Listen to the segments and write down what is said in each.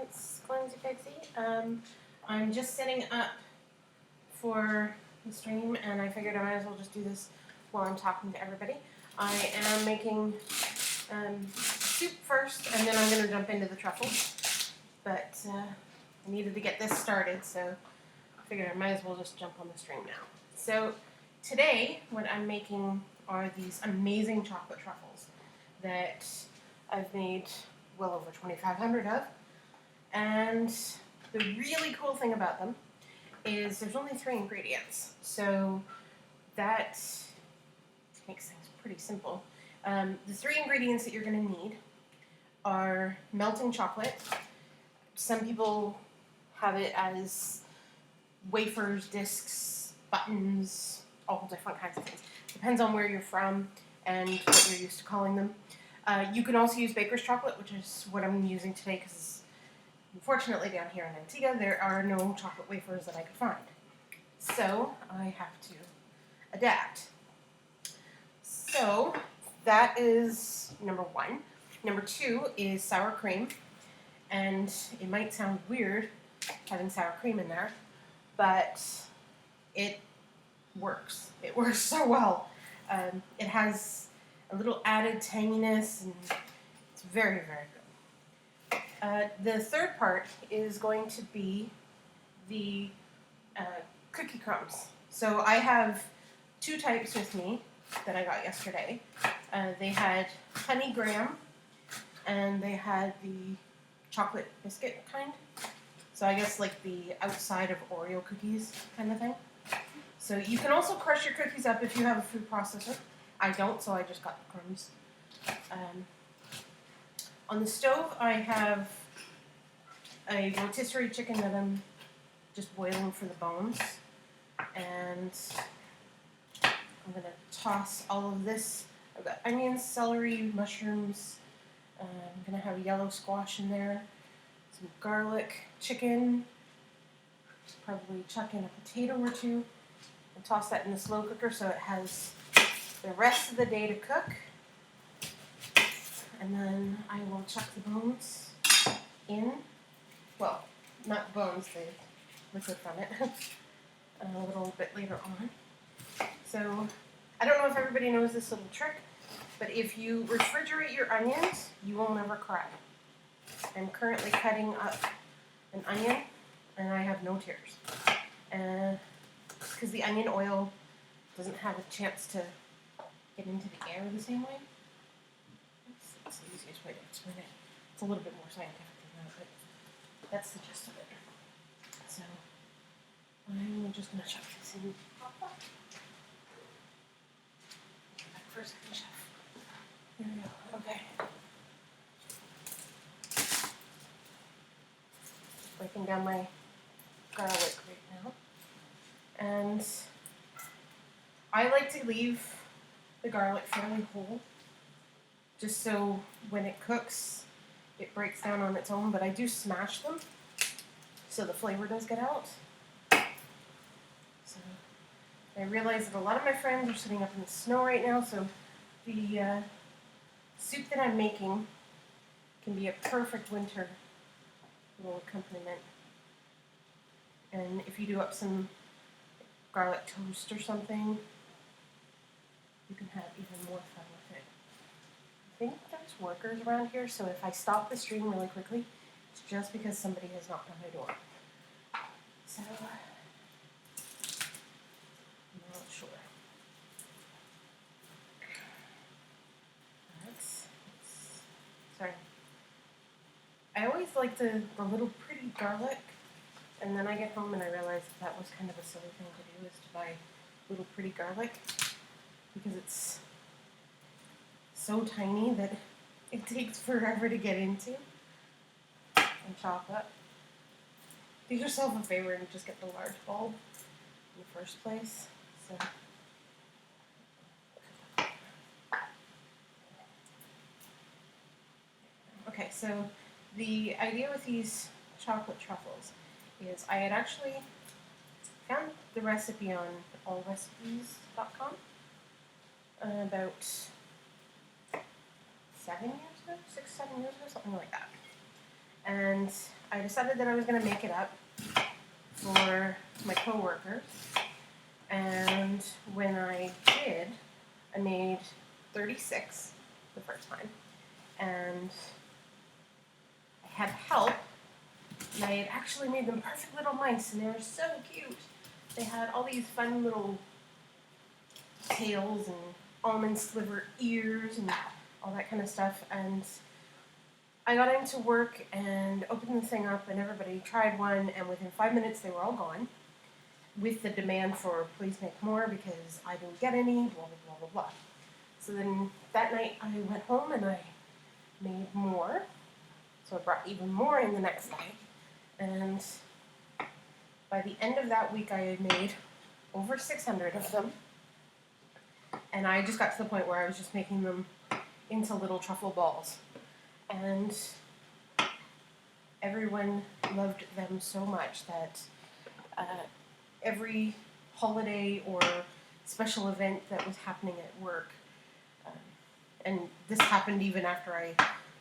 it's clumsypixie. I'm just setting up for the stream, and I figured I might as well just do this while I'm talking to everybody. I am making soup first, and then I'm going to jump into the truffles. But I needed to get this started, so I figured I might as well just jump on the stream now. So today, what I'm making are these amazing chocolate truffles that I've made well over 2,500 of. And the really cool thing about them is there's only 3 ingredients. So that makes things pretty simple. The 3 ingredients that you're going to need are melting chocolate. Some people have it as wafers, discs, buttons, all different kinds of things. Depends on where you're from and what you're used to calling them. You can also use baker's chocolate, which is what I'm using today because unfortunately down here in Antigua there are no chocolate wafers that I could find. So I have to adapt. So that is number 1. Number 2 is sour cream. And it might sound weird having sour cream in there, but it works. It works so well. It has a little added tanginess, and it's very, very good. The third part is going to be the cookie crumbs. So I have 2 types with me that I got yesterday. They had honey graham, and they had the chocolate biscuit kind. So I guess like the outside of Oreo cookies kind of thing. So you can also crush your cookies up if you have a food processor. I don't, so I just got the crumbs. On the stove, I have a rotisserie chicken that I'm just boiling for the bones. And I'm going to toss all of this. I've got onions, celery, mushrooms. I'm going to have yellow squash in there. Some garlic, chicken. Probably chuck in a potato or 2. And toss that in the slow cooker so it has the rest of the day to cook. And then I will chuck the bones in. Well, not the bones, the liquid from it. A little bit later on. So, I don't know if everybody knows this little trick, but if you refrigerate your onions, you will never cry. I'm currently cutting up an onion, and I have no tears. Because the onion oil doesn't have a chance to get into the air the same way. That's the easiest way to explain it. It's a little bit more scientific than that, but that's the gist of it. So, I'm just going to chuck this in. Back for a second, chef. There we go. Okay. Just breaking down my garlic right now. And I like to leave the garlic fairly whole, just so when it cooks, it breaks down on its own, but I do smash them, so the flavor does get out. So I realize that a lot of my friends are sitting up in the snow right now, so the soup that I'm making can be a perfect winter little accompaniment. And if you do up some garlic toast or something, you can have even more fun with it. I think there's workers around here, so if I stop the stream really quickly, it's just because somebody has knocked on my door. So, I'm not sure. Sorry. I always like the little pretty garlic, and then I get home and I realize that was kind of a silly thing to do, is to buy little pretty garlic, because it's so tiny that it takes forever to get into and chop up. Do yourself a favor and just get the large bulb in the first place. So. Okay, so the idea with these chocolate truffles is I had actually found the recipe on allrecipes.com about 7 years ago, 6, 7 years ago, something like that. and I decided that I was going to make it up for my coworkers. And when I did, I made 36 the first time, and I had help, and I had actually made them perfect little mice, and they were so cute. They had all these fun little tails and almond sliver ears and all that kind of stuff, and I got into work and opened the thing up, and everybody tried one, and within 5 minutes they were all gone, with the demand for please make more because I didn't get any, blah, blah, blah, blah, blah. So then that night I went home and I made more. So I brought even more in the next night. And by the end of that week I had made over 600 of them. And I just got to the point where I was just making them into little truffle balls. And everyone loved them so much that every holiday or special event that was happening at work, and this happened even after I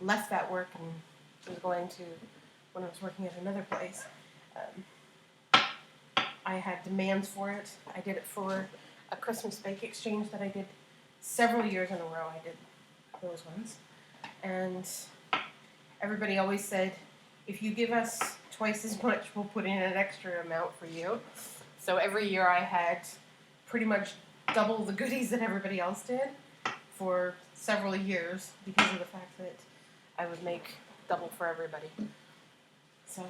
left that work and was going to, when I was working at another place, I had demands for it. I did it for a Christmas bake exchange that I did several years in a row. I did those ones. And everybody always said, if you give us twice as much, we'll put in an extra amount for you. So every year I had pretty much double the goodies that everybody else did for several years because of the fact that I would make double for everybody. So,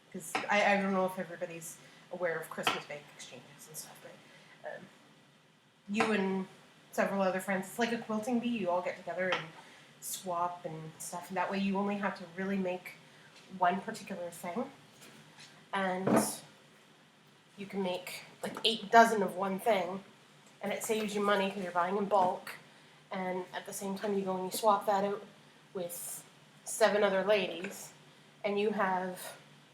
because I don't know if everybody's aware of Christmas bake exchanges and stuff, but you and several other friends, it's like a quilting bee. You all get together and swap and stuff, and that way you only have to really make one particular thing, and you can make like 8 dozen of one thing, and it saves you money because you're buying in bulk, and at the same time you go and you swap that out with 7 other ladies, and you have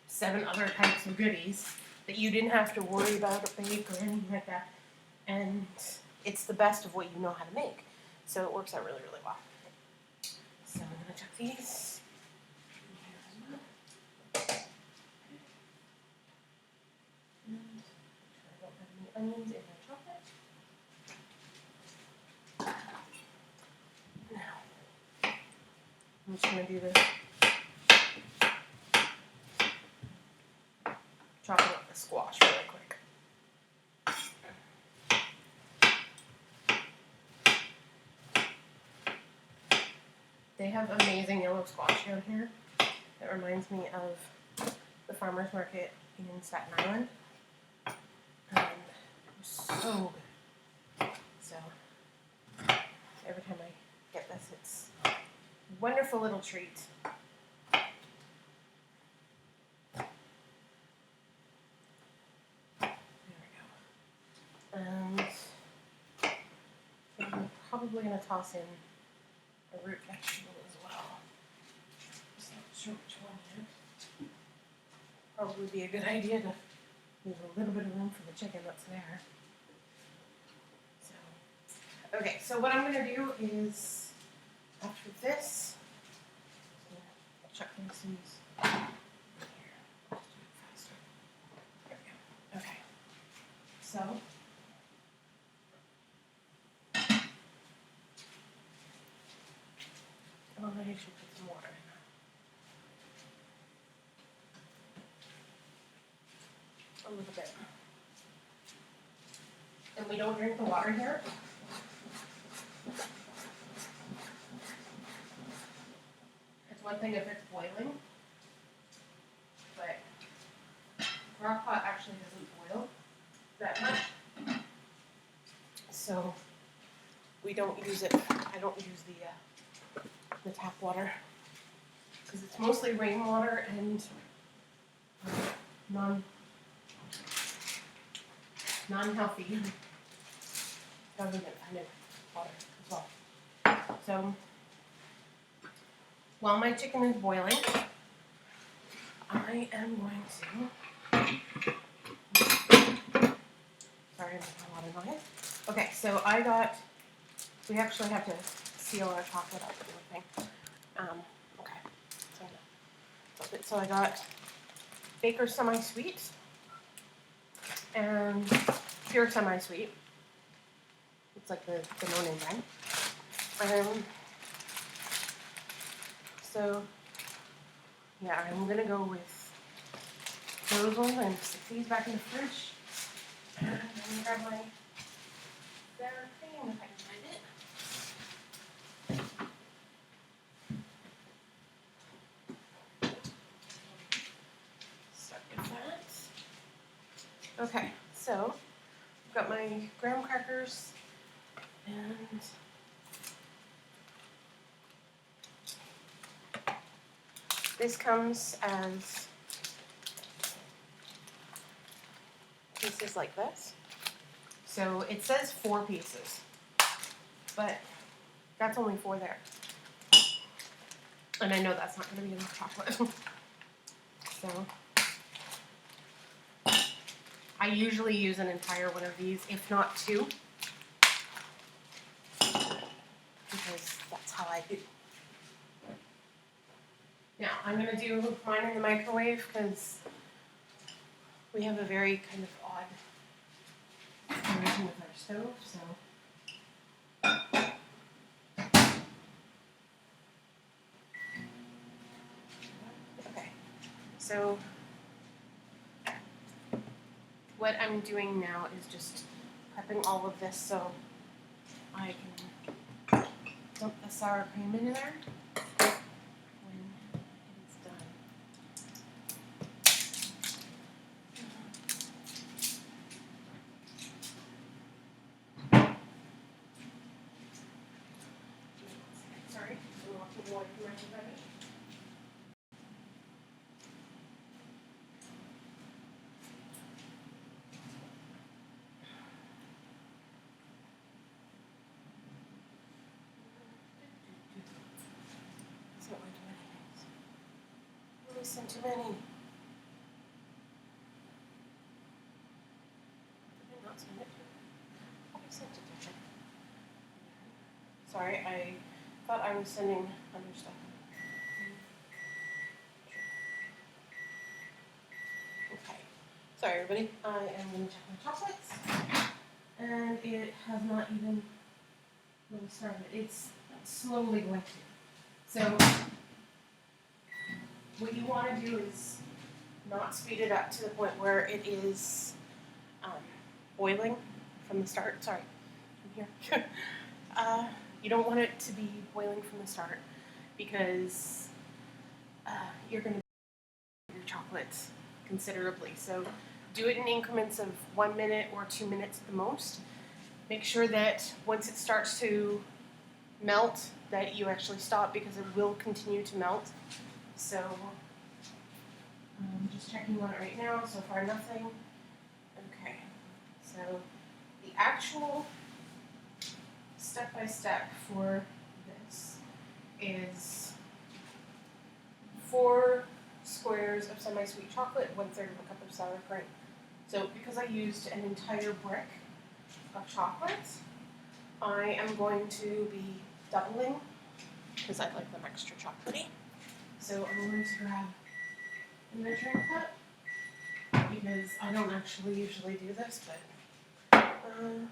7 other types of goodies that you didn't have to worry about a bake or anything like that, and it's the best of what you know how to make, so it works out really, really well. So I'm going to chuck these. And I don't have any onions in my chocolate. Now, I'm just going to do this. Chopping up the squash really quick. They have amazing yellow squash down here. It reminds me of the farmer's market in Staten Island. So good. So every time I get this, it's a wonderful little treat. There we go. And I'm probably going to toss in a root vegetable as well. Just not sure which one yet. Probably be a good idea to leave a little bit of room for the chicken that's there. So, okay, so what I'm going to do is, after this, I'll chuck in some here. Let's do it faster. There we go. Okay. So, I should put some water in. A little bit. And we don't drink the water here. It's one thing if it's boiling, but crock pot actually doesn't boil that much. So we don't use it. I don't use the tap water because it's mostly rainwater and non-healthy government funded water as well. So while my chicken is boiling, I am going to, sorry, I'm making a lot of noise. Okay, so we actually have to seal our chocolate up and everything. Okay, so So I got Baker's Semi-Sweet and Pure Semi-Sweet. It's like the no-name brand. So yeah, I'm gonna go with those ones and stick these back in the fridge. And I'm gonna grab my Sera cream if I can find it. Start with that. Okay, so I've got my graham crackers and this comes as pieces like this. So it says 4 pieces, but that's only 4 there. And I know that's not going to be enough chocolate. So I usually use an entire one of these, if not 2, because that's how I do. Now I'm going to do mine in the microwave because we have a very kind of odd situation with our stove, so. Okay, so what I'm doing now is just prepping all of this so I can dump the sour cream in there when it's done. Sorry, I'm walking away from everybody. It's not too many things. Listen too many. Did I not send it to you? I sent it to you. Sorry, I thought I was sending other stuff. Okay. Sorry, everybody. I am going to check my chocolates. And it has not even really started. It's slowly going to. So, what you want to do is not speed it up to the point where it is boiling from the start. Sorry, I'm here. You don't want it to be boiling from the start because you're going to your chocolates considerably. So do it in increments of 1 minute or 2 minutes at the most. Make sure that once it starts to melt that you actually stop because it will continue to melt. So I'm just checking on it right now. So far nothing. Okay, so the actual step-by-step for this is 4 squares of semi-sweet chocolate, 1/3 of a cup of sour cream. So because I used an entire brick of chocolate, I am going to be doubling because I like them extra chocolatey. So I'm going to grab a measuring cup because I don't actually usually do this, but 1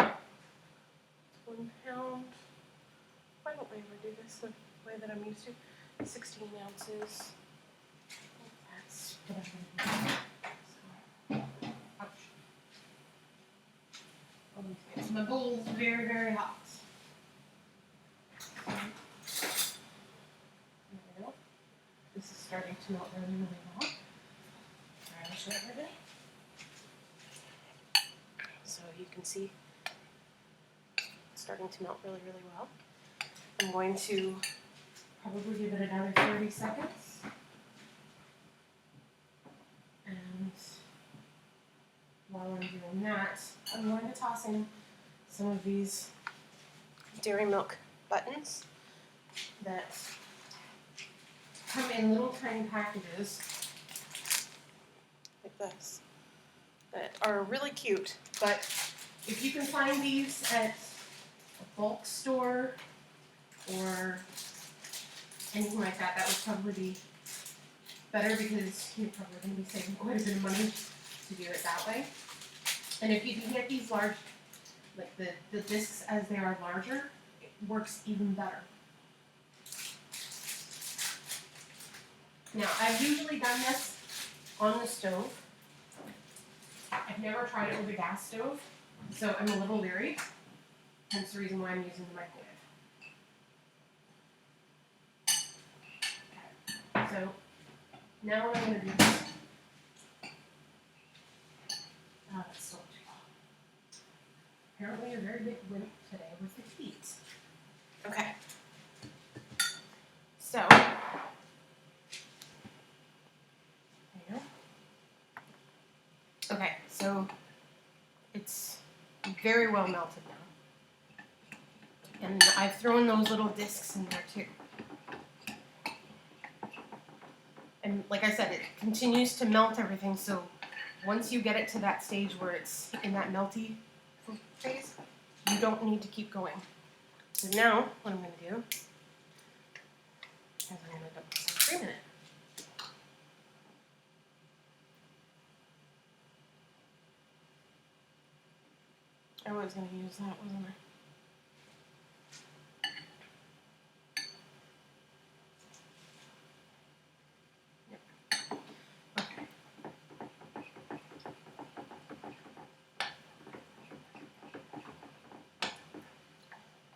pound. Why don't I ever do this the way that I'm used to? 16 ounces. That's what I'm going to do. So, ouch. So my bowl is very, very hot. There we go. This is starting to melt really, really well. Alright, I'll show everybody. So you can see it's starting to melt really, really well. I'm going to probably give it another 30 seconds. And while I'm doing that, I'm going to toss in some of these dairy milk buttons that come in little tiny packages like this that are really cute. But if you can find these at a bulk store or anything like that, that would probably be better because you're probably going to be saving quite a bit of money to do it that way. And if you can get these large, like the discs as they are larger, it works even better. Now, I've usually done this on the stove. I've never tried it with a gas stove, so I'm a little leery. Hence the reason why I'm using the microwave. Okay. So, now what I'm going to do is, oh, that's still too hot. Apparently you're very big wimp today with the heat. Okay. So, there you go. Okay, so it's very well melted now. And I've thrown those little discs in there too. And like I said, it continues to melt everything, so once you get it to that stage where it's in that melty phase, you don't need to keep going. So now, what I'm going to do is I'm going to dump some cream in it. I was going to use that, wasn't I?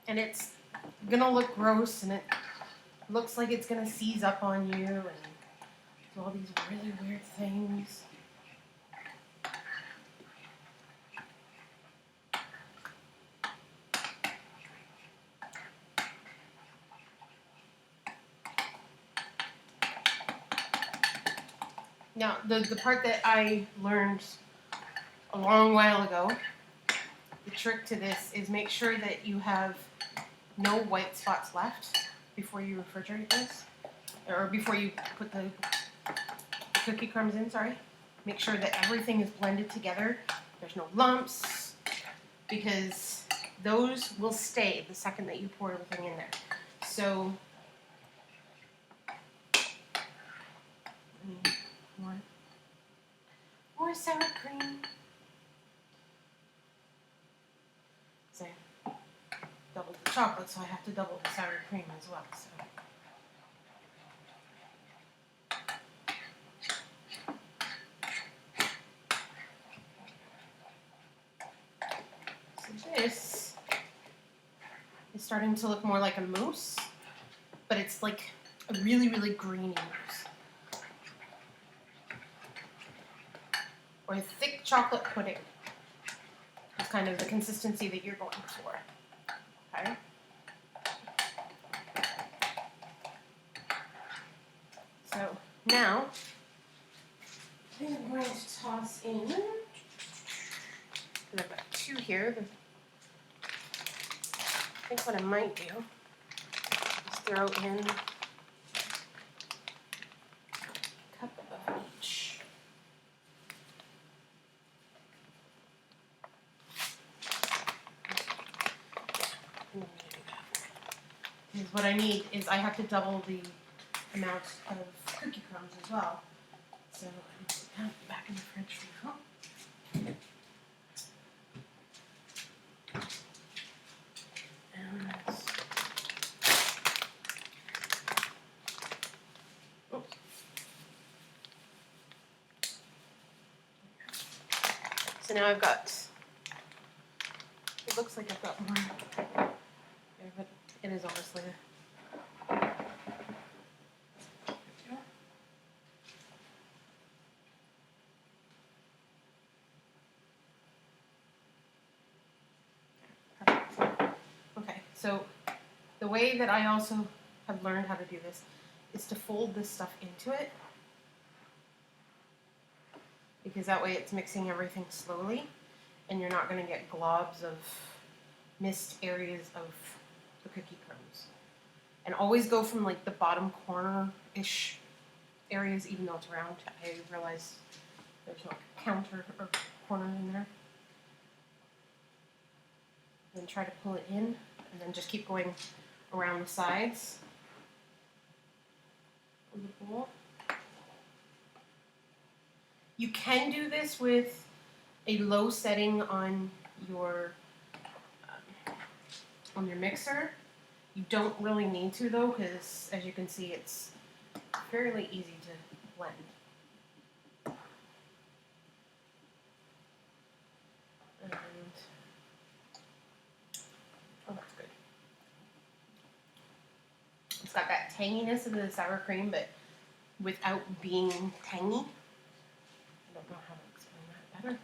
And it's gonna look gross, and it looks like it's gonna seize up on you, and do all these really weird things. Now, the part that I learned a long while ago, the trick to this is make sure that you have no white spots left before you refrigerate this, or before you put the cookie crumbs in, sorry. Make sure that everything is blended together. There's no lumps, because those will stay the second that you pour everything in there. So, more sour cream. So, double the chocolate, so I have to double the sour cream as well. So this is starting to look more like a mousse, but it's like a really, really greeny mousse. Or a thick chocolate pudding is kind of the consistency that you're going for. Okay? So now, I think I'm going to toss in, and I've got two here. I think what I might do is throw in a cup of each. Because what I need is I have to double the amount of cookie crumbs as well. So I'm going to put that back in the fridge for now. So now I've got, it looks like I've got more, yeah, but it is honestly okay, so the way that I also have learned how to do this is to fold this stuff into it, because that way it's mixing everything slowly and you're not going to get globs of missed areas of the cookie crumbs. And always go from like the bottom corner-ish areas, even though it's round. I realize there's no counter or corner in there. Then try to pull it in, and then just keep going around the sides of the bowl. You can do this with a low setting on your mixer. You don't really need to though, because as you can see, it's fairly easy to blend. And oh, that's good. It's got that tanginess of the sour cream, but without being tangy. I don't know how to explain that better.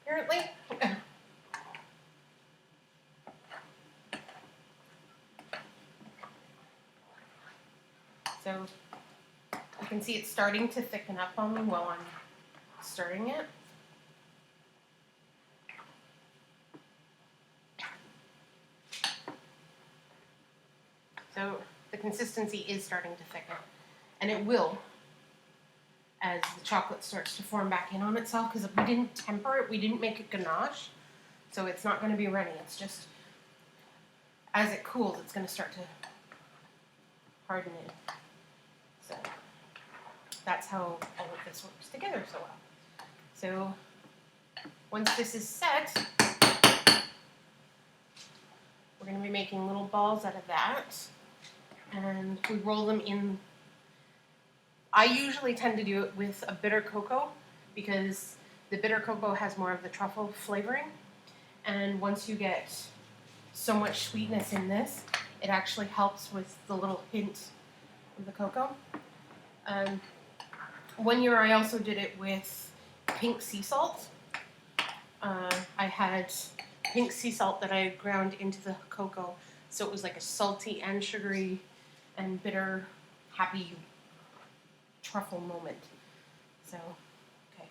Apparently. So you can see it's starting to thicken up on me while I'm stirring it. So the consistency is starting to thicken, and it will as the chocolate starts to form back in on itself, because we didn't temper it, we didn't make it ganache, so it's not going to be runny. It's just as it cools, it's going to start to harden in. So that's how all of this works together so well. So once this is set, we're going to be making little balls out of that, and we roll them in. I usually tend to do it with a bitter cocoa, because the bitter cocoa has more of the truffle flavoring, and once you get so much sweetness in this, it actually helps with the little hint of the cocoa. One year I also did it with pink sea salt. I had pink sea salt that I ground into the cocoa, so it was like a salty and sugary and bitter, happy truffle moment. So, okay.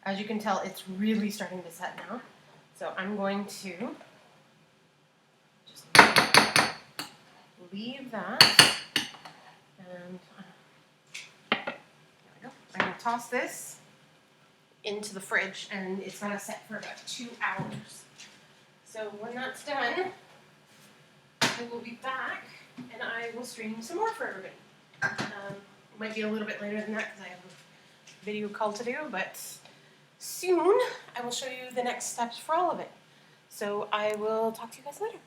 As you can tell, it's really starting to set now. So I'm going to just leave that, and there we go. I'm going to toss this into the fridge, and it's going to set for about 2 hours. So when that's done, I will be back, and I will stream some more for everybody. It might be a little bit later than that because I have a video call to do, but soon I will show you the next steps for all of it. So I will talk to you guys later.